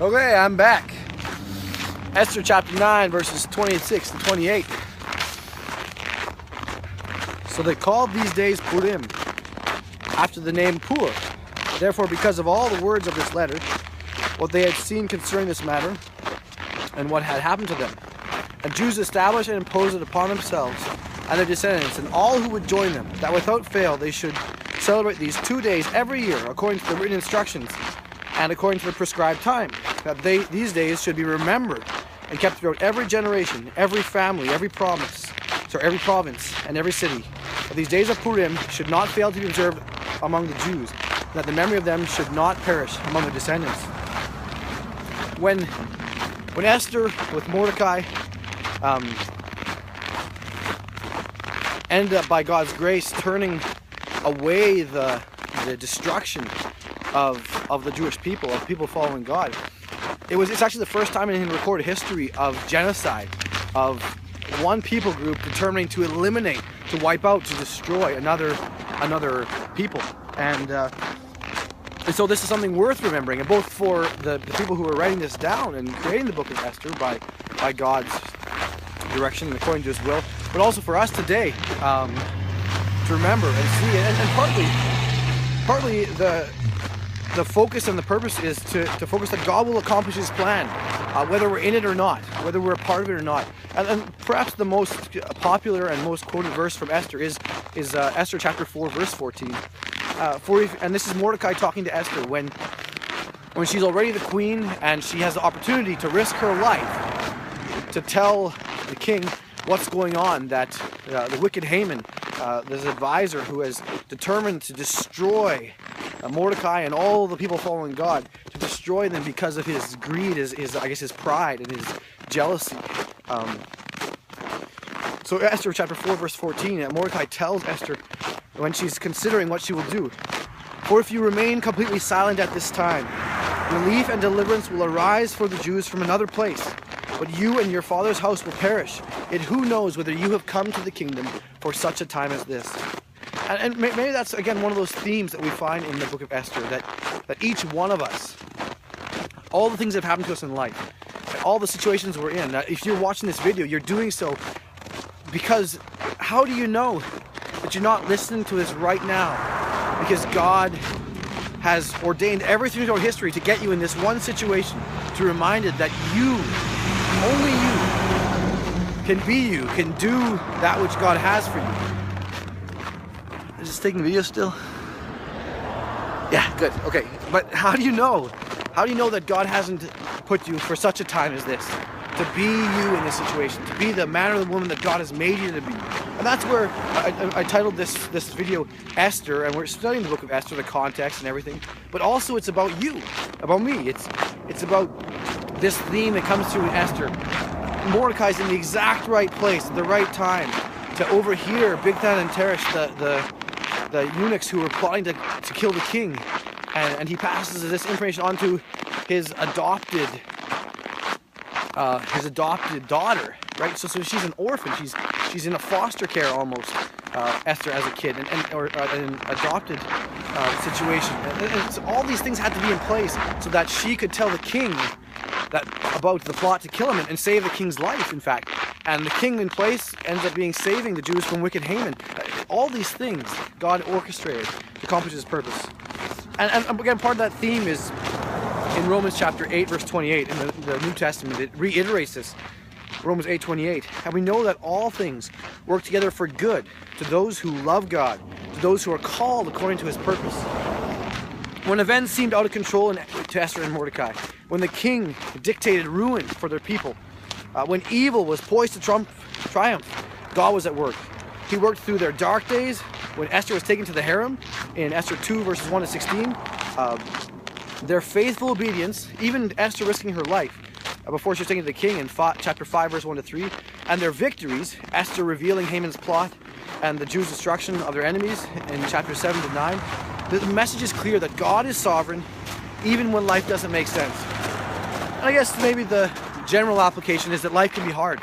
Okay, I'm back. Esther chapter 9, verses 26 to 28. So they called these days Purim, after the name Pur. Therefore, because of all the words of this letter, what they had seen concerning this matter, and what had happened to them, and Jews established and imposed it upon themselves and their descendants, and all who would join them, that without fail they should celebrate these 2 days every year, according to the written instructions, and according to the prescribed time, that these days should be remembered and kept throughout every generation, every family, every province, and every city. That these days of Purim should not fail to be observed among the Jews, and that the memory of them should not perish among their descendants. When Esther with Mordecai ended up by God's grace turning away the destruction of the Jewish people, of people following God, it's actually the first time in recorded history of genocide, of one people group determining to eliminate, to wipe out, to destroy another people. And so this is something worth remembering, and both for the people who are writing this down and creating the book of Esther by God's direction and according to his will, but also for us today to remember and see. And partly the focus and the purpose is to focus that God will accomplish his plan, whether we're in it or not, whether we're a part of it or not. And perhaps the most popular and most quoted verse from Esther is Esther chapter 4, verse 14. And this is Mordecai talking to Esther when she's already the queen and she has the opportunity to risk her life to tell the king what's going on, that the wicked Haman, this advisor who has determined to destroy Mordecai and all the people following God, to destroy them because of his greed, his pride and his jealousy. So Esther chapter 4 verse 14, Mordecai tells Esther when she's considering what she will do, "For if you remain completely silent at this time, relief and deliverance will arise for the Jews from another place, but you and your father's house will perish. Yet who knows whether you have come to the kingdom for such a time as this." And maybe that's, again, one of those themes that we find in the book of Esther, that each one of us, all the things that have happened to us in life, all the situations we're in, if you're watching this video, you're doing so because how do you know that you're not listening to this right now? Because God has ordained everything throughout history to get you in this one situation, to remind it that you, only you, can do that which God has for you. Is this taking video still? Yeah, good. Okay, but how do you know? How do you know that God hasn't put you for such a time as this? To be you in this situation, to be the man or the woman that God has made you to be. And that's where I titled this video Esther, and we're studying the book of Esther, the context and everything. But also it's about you, about me. It's about this theme that comes through in Esther. Mordecai's in the exact right place at the right time to overhear Bigthan and Teresh, the eunuchs who were plotting to kill the king, and he passes this information on to his adopted daughter, right? So she's an orphan. She's in a foster care almost, Esther as a kid, or an adopted situation. And so all these things had to be in place so that she could tell the king about the plot to kill him and save the king's life, in fact. And the king in place ends up saving the Jews from wicked Haman. All these things God orchestrated to accomplish his purpose. And again, part of that theme is in Romans chapter 8, verse 28, in the New Testament. It reiterates this. Romans 8:28. And we know that all things work together for good to those who love God, to those who are called according to his purpose. When events seemed out of control to Esther and Mordecai, when the king dictated ruin for their people, when evil was poised to triumph, God was at work. He worked through their dark days when Esther was taken to the harem in Esther 2 verses 1 to 16. Their faithful obedience, even Esther risking her life before she was taken to the king in chapter 5 verse 1 to 3, and their victories, Esther revealing Haman's plot and the Jews' destruction of their enemies in chapter 7 to 9. The message is clear that God is sovereign even when life doesn't make sense. And I guess maybe the general application is that life can be hard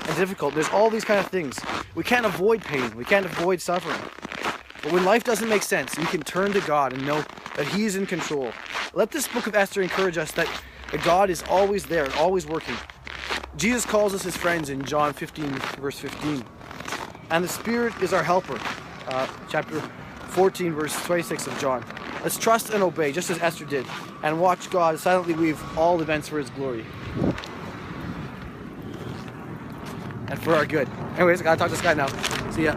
and difficult. There's all these kind of things. We can't avoid pain. We can't avoid suffering. But when life doesn't make sense, we can turn to God and know that He is in control. Let this book of Esther encourage us that But God is always there and always working. Jesus calls us his friends in John 15, verse 15. And the Spirit is our helper. Chapter 14, verse 26 of John. Let's trust and obey, just as Esther did, and watch God silently weave all events for his glory and for our good. Anyways, I gotta talk to this guy now. See ya.